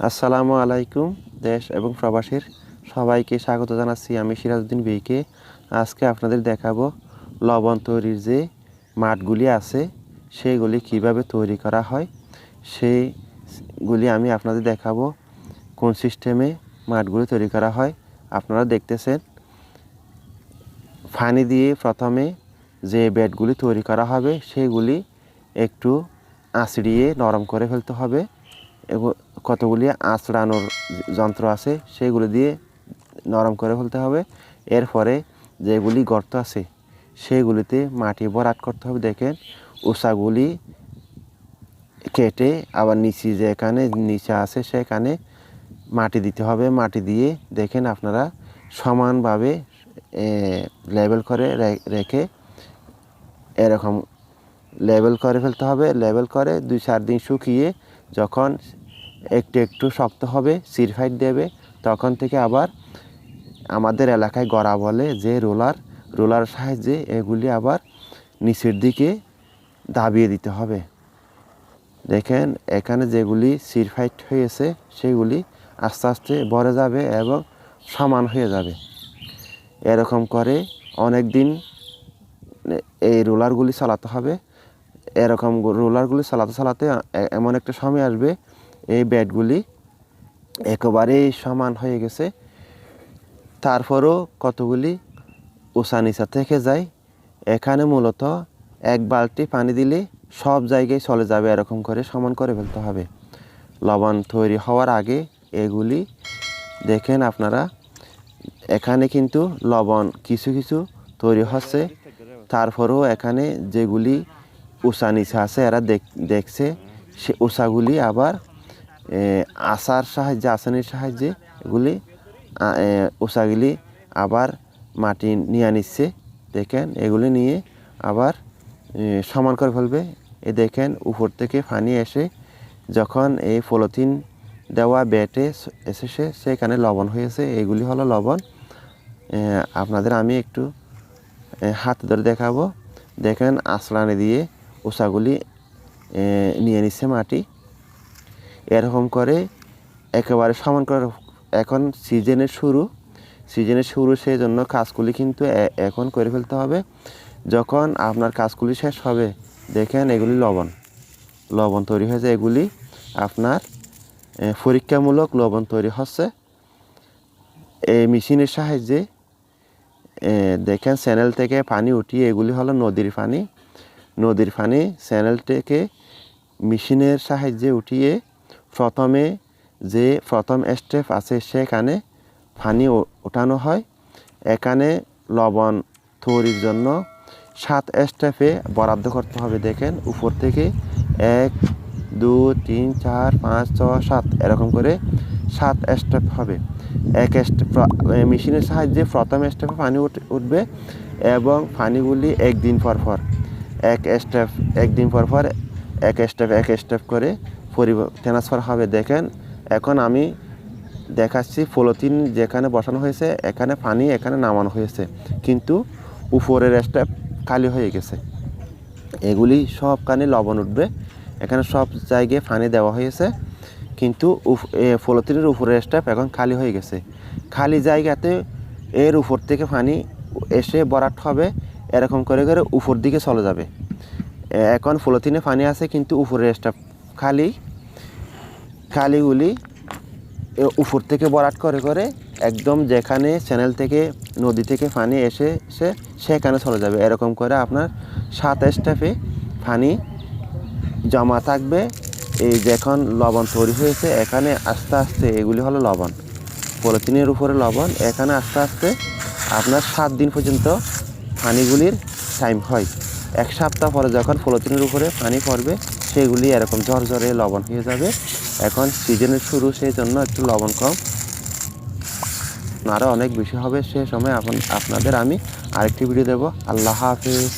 আসসালামু আলাইকুম। দেশ এবং প্রবাসীর সবাইকে স্বাগত জানাচ্ছি। আমি সিরাজ উদ্দিন বেইকে। আজকে আপনাদের দেখাবো লবণ তৈরির যে মাঠগুলি আছে সেগুলি কিভাবে তৈরি করা হয়, সেইগুলি আমি আপনাদের দেখাবো। কোন সিস্টেমে মাঠগুলি তৈরি করা হয় আপনারা দেখতেছেন। পানি দিয়ে প্রথমে যে বেডগুলি তৈরি করা হবে সেগুলি একটু আঁচড়িয়ে নরম করে ফেলতে হবে এবং কতগুলি আঁচড়ানোর যন্ত্র আছে সেগুলি দিয়ে নরম করে ফেলতে হবে। এরপরে যেগুলি গর্ত আছে সেগুলিতে মাটি ভরাট করতে হবে। দেখেন উষাগুলি কেটে আবার নিচে যেখানে নিচে আছে সেখানে মাটি দিতে হবে। মাটি দিয়ে দেখেন আপনারা সমানভাবে লেবেল করে রেখে এরকম লেবেল করে ফেলতে হবে। লেবেল করে 2-4 দিন শুকিয়ে যখন একটু একটু শক্ত হবে, সিরফাইট দেবে, তখন থেকে আবার আমাদের এলাকায় গড়া বলে যে রোলার সাহায্যে এগুলি আবার নিচের দিকে দাবিয়ে দিতে হবে। দেখেন এখানে যেগুলি সিরফাইট হয়েছে সেগুলি আস্তে আস্তে ভরে যাবে এবং সমান হয়ে যাবে। এরকম করে অনেক দিন এই রোলারগুলি চালাতে হবে। এরকম রোলারগুলি চালাতে এমন একটা সময় আসবে এই ব্যাটগুলি একেবারেই সমান হয়ে গেছে। তারপরও কতগুলি উঁচা নিচা থেকে যায়। এখানে মূলত 1 বালতি পানি দিলে সব জায়গায় চলে যাবে। এরকম করে সমান করে ফেলতে হবে। লবণ তৈরি হওয়ার আগে এগুলি দেখেন আপনারা, এখানে কিন্তু লবণ কিছু কিছু তৈরি হচ্ছে। তারপরেও এখানে যেগুলি উঁচা নিচা আছে এরা দেখছে সে উঁচাগুলি আবার আসানির সাহায্যে এগুলি উঁচাগুলি আবার মাটি নিয়ে নিচ্ছে। দেখেন এগুলি নিয়ে আবার সমান করে ফেলবে। দেখেন উপর থেকে পানি এসে যখন এই পলিথিন দেওয়া বেটে এসেছে সেখানে লবণ হয়েছে। এগুলি হলো লবণ। আপনাদের আমি একটু হাত ধরে দেখাবো। দেখেন আঁচড়ানি দিয়ে উঁচাগুলি নিয়ে নিচ্ছে মাটি। এরকম করে একেবারে সমান করে। এখন সিজনের শুরু সেই জন্য কাজগুলি কিন্তু এখন করে ফেলতে হবে। যখন আপনার কাজগুলি শেষ হবে দেখেন এগুলি লবণ তৈরি হয়েছে। এগুলি আপনার পরীক্ষামূলক লবণ তৈরি হচ্ছে এই মেশিনের সাহায্যে। দেখেন চ্যানেল থেকে পানি উঠিয়ে এগুলি হলো নদীর পানি চ্যানেল থেকে মেশিনের সাহায্যে উঠিয়ে প্রথম স্টেপ আছে সেখানে পানি ওঠানো হয়। এখানে লবণ তৈরির জন্য 7 স্টেপে বরাদ্দ করতে হবে। দেখেন উপর থেকে 1, 2, 3, 4, 5, 6, 7 এরকম করে 7 স্টেপ হবে। এক স্টেপ মেশিনের সাহায্যে প্রথম স্টেপে পানি উঠবে এবং পানিগুলি একদিন পর এক স্টেপ করে ট্রান্সফার হবে। দেখেন এখন আমি দেখাচ্ছি পলিথিন যেখানে বসানো হয়েছে এখানে পানি এখানে নামানো হয়েছে, কিন্তু উপরের স্টেপ খালি হয়ে গেছে। এগুলি সবখানে লবণ উঠবে। এখানে সব জায়গায় পানি দেওয়া হয়েছে, কিন্তু পলিথিনের উপরের স্টেপ এখন খালি হয়ে গেছে। খালি জায়গাতে এর উপর থেকে পানি এসে ভরাট হবে। এরকম করে করে উপর দিকে চলে যাবে। এখন পলিথিনে পানি আছে কিন্তু উপরের স্টেপ খালিগুলি উপর থেকে ভরাট করে করে একদম যেখানে চ্যানেল থেকে নদী থেকে পানি এসে সেখানে চলে যাবে। এরকম করে আপনার 7 স্টেপে পানি জমা থাকবে। এই যখন লবণ তৈরি হয়েছে এখানে আস্তে আস্তে এগুলি হলো লবণ, পলিথিনের উপরে লবণ। এখানে আস্তে আস্তে আপনার 7 দিন পর্যন্ত পানিগুলির টাইম হয়। 1 সপ্তাহ পরে যখন পলিথিনের উপরে পানি পড়বে সেগুলি এরকম ঝরঝরে লবণ হয়ে যাবে। এখন সিজনের শুরু সেই জন্য একটু লবণ কম, আরও অনেক বেশি হবে। সে সময় আপনাদের আমি আরেকটি ভিডিও দেব। আল্লাহ হাফেজ।